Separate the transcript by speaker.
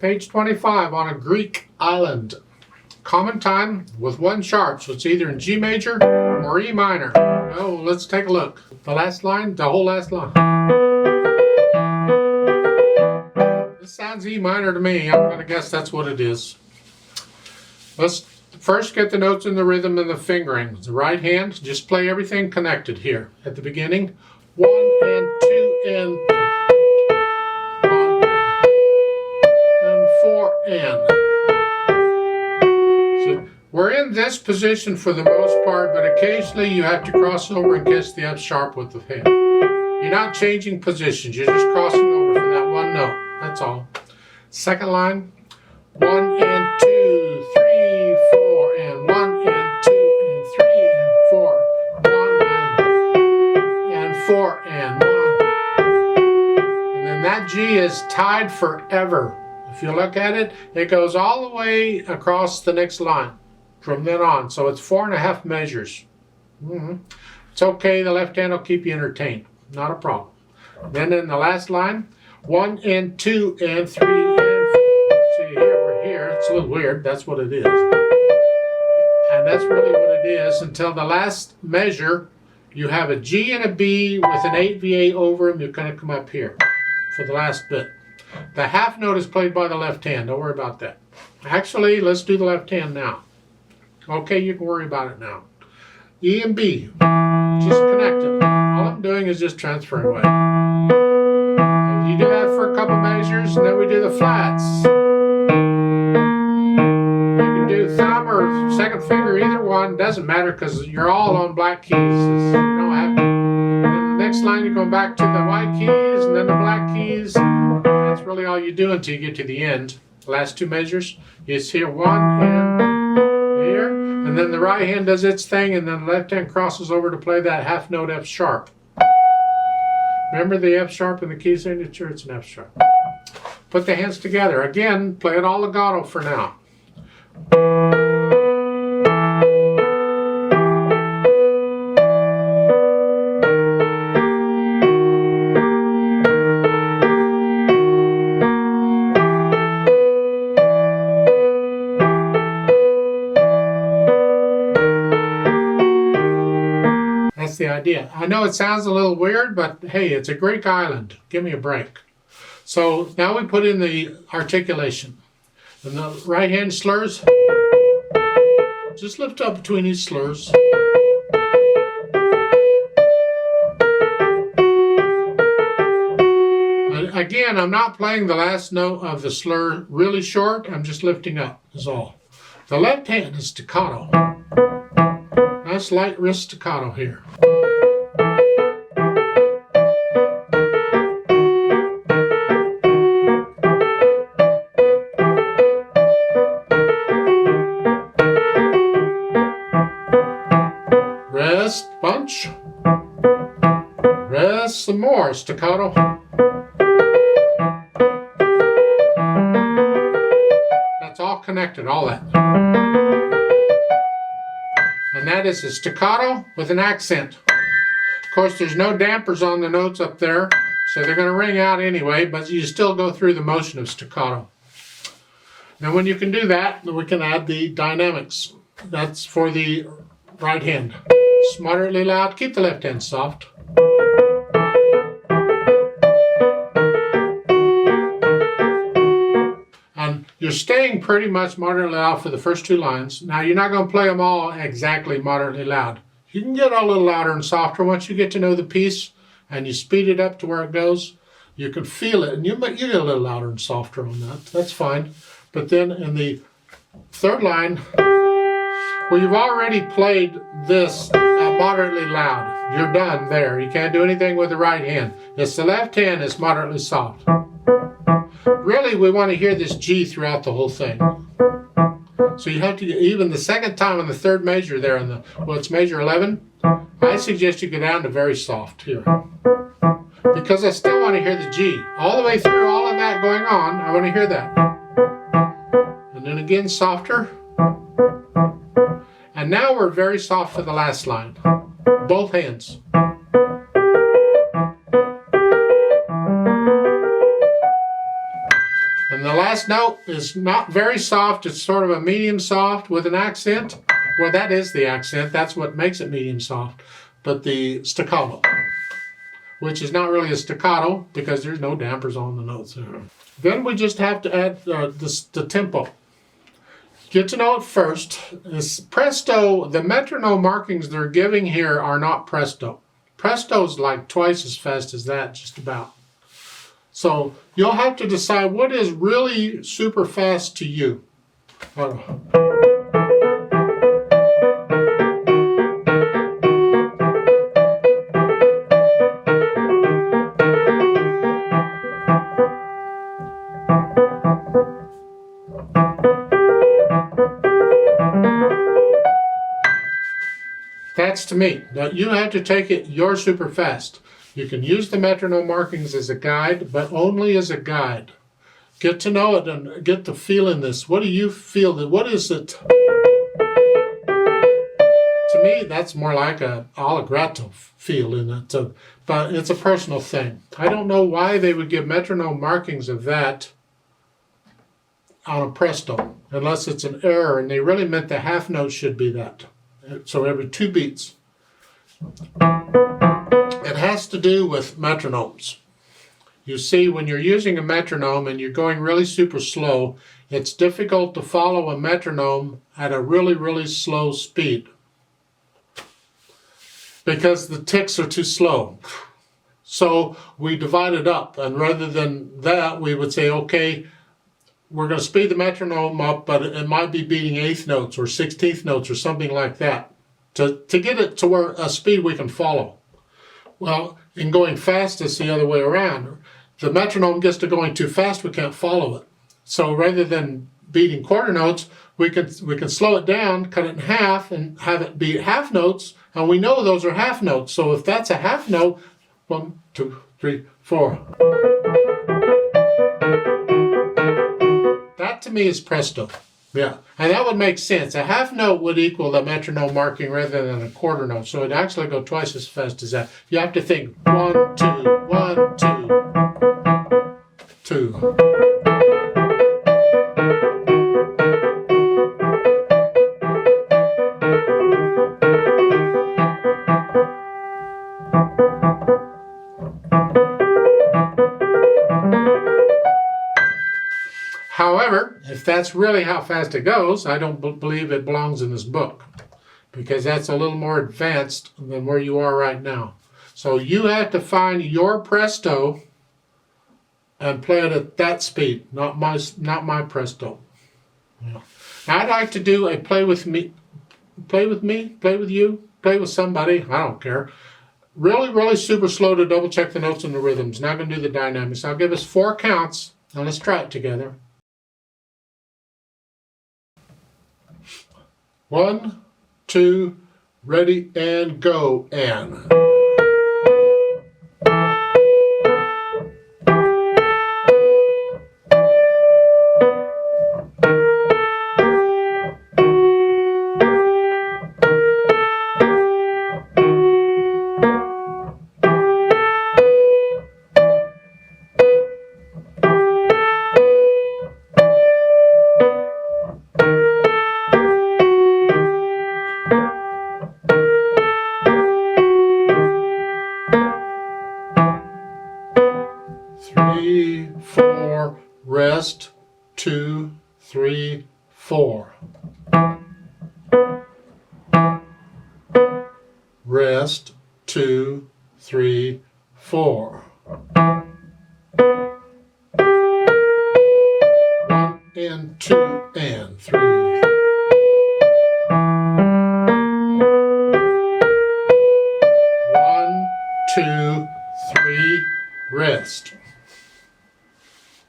Speaker 1: Page 25 on a Greek island. Common time with one sharp, so it's either in G major or E minor. Oh, let's take a look. The last line, the whole last line. This sounds E minor to me. I'm going to guess that's what it is. Let's first get the notes in the rhythm and the fingering. The right hand, just play everything connected here. At the beginning, 1 and 2 and 1 and 4 and. So we're in this position for the most part, but occasionally you have to cross over and catch the F sharp with the hand. You're not changing positions, you're just crossing over for that one note. That's all. Second line, 1 and 2, 3, 4, and 1 and 2 and 3 and 4, 1 and 4 and 1. And then that G is tied forever. If you look at it, it goes all the way across the next line from then on. So it's 4.5 measures. It's okay, the left hand will keep you entertained. Not a problem. Then in the last line, 1 and 2 and 3 and 4. See, here we're here. It's a little weird. That's what it is. And that's really what it is until the last measure. You have a G and a B with an 8VA over them. You're going to come up here for the last bit. The half note is played by the left hand. Don't worry about that. Actually, let's do the left hand now. Okay, you can worry about it now. E and B. Just connect it. All I'm doing is just transferring away. You do that for a couple measures, and then we do the flats. You can do thumb or second finger, either one, doesn't matter because you're all on black keys. You don't have to. Then the next line you're going back to the white keys and then the black keys. That's really all you do until you get to the end. The last two measures, it's here 1 and here, and then the right hand does its thing, and then the left hand crosses over to play that half note F sharp. Remember the F sharp in the key signature? It's an F sharp. Put the hands together. Again, play it all legato for now. That's the idea. I know it sounds a little weird, but hey, it's a Greek island. Give me a break. So now we put in the articulation. And the right hand slurs, just lift up between these slurs. And again, I'm not playing the last note of the slur really short. I'm just lifting up, is all. The left hand is staccato. Nice light wrist staccato here. Rest, bunch. Rest some more, staccato. That's all connected, all that. And that is a staccato with an accent. Of course, there's no dampers on the notes up there, so they're going to ring out anyway, but you still go through the motion of staccato. Now when you can do that, we can add the dynamics. That's for the right hand. It's moderately loud. Keep the left hand soft. And you're staying pretty much moderately loud for the first two lines. Now you're not going to play them all exactly moderately loud. You can get a little louder and softer once you get to know the piece and you speed it up to where it goes. You can feel it, and you get a little louder and softer on that. That's fine. But then in the third line, well, you've already played this moderately loud. You're done there. You can't do anything with the right hand. It's the left hand that's moderately soft. Really, we want to hear this G throughout the whole thing. So you have to, even the second time on the third measure there, in the, well, it's measure 11, I suggest you go down to very soft here. Because I still want to hear the G. All the way through all of that going on, I want to hear that. And then again, softer. And now we're very soft for the last line. Both hands. And And the last note is not very soft. It's sort of a medium soft with an accent. Well, that is the accent. That's what makes it medium soft. But the staccato, which is not really a staccato because there's no dampers on the notes there. Then we just have to add the tempo. Get to know it first. This presto, the metronome markings they're giving here are not presto. Presto's like twice as fast as that, just about. So you'll have to decide what is really super fast to you. That's to me. Now you have to take it your super fast. You can use the metronome markings as a guide, but only as a guide. Get to know it and get to feel in this. What do you feel? What is it? To me, that's more like a allegretto feel in it. But it's a personal thing. I don't know why they would give metronome markings of that on a presto, unless it's an error, and they really meant the half note should be that. So every 2 beats. It has to do with metronomes. You see, when you're using a metronome and you're going really super slow, it's difficult to follow a metronome at a really, really slow speed because the ticks are too slow. So we divide it up, and rather than that, we would say, okay, we're going to speed the metronome up, but it might be beating 8th notes or 16th notes or something like that to get it to where a speed we can follow. Well, in going fast, it's the other way around. The metronome gets to going too fast, we can't follow it. So rather than beating quarter notes, we can slow it down, cut it in half, and have it beat half notes, and we know those are half notes. So if that's a half note, 1, 2, 3, 4. That to me is presto. Yeah, and that would make sense. A half note would equal the metronome marking rather than a quarter note, so it'd actually go twice as fast as that. You have to think 1, 2, 1, 2, 2. However, if that's really how fast it goes, I don't believe it belongs in this book because that's a little more advanced than where you are right now. So you have to find your presto and play it at that speed, not my presto. Yeah. Now I'd like to do a play with you, play with somebody, I don't care. Really, really super slow to double check the notes and the rhythms. Now I'm going to do the dynamics. I'll give us 4 counts and let's try it together. 1, 2, ready, and go, and. Rest, 2, 3, 4. Rest, 2, 3, 4. 1 and 2 and 3. 1, 2, 3, rest.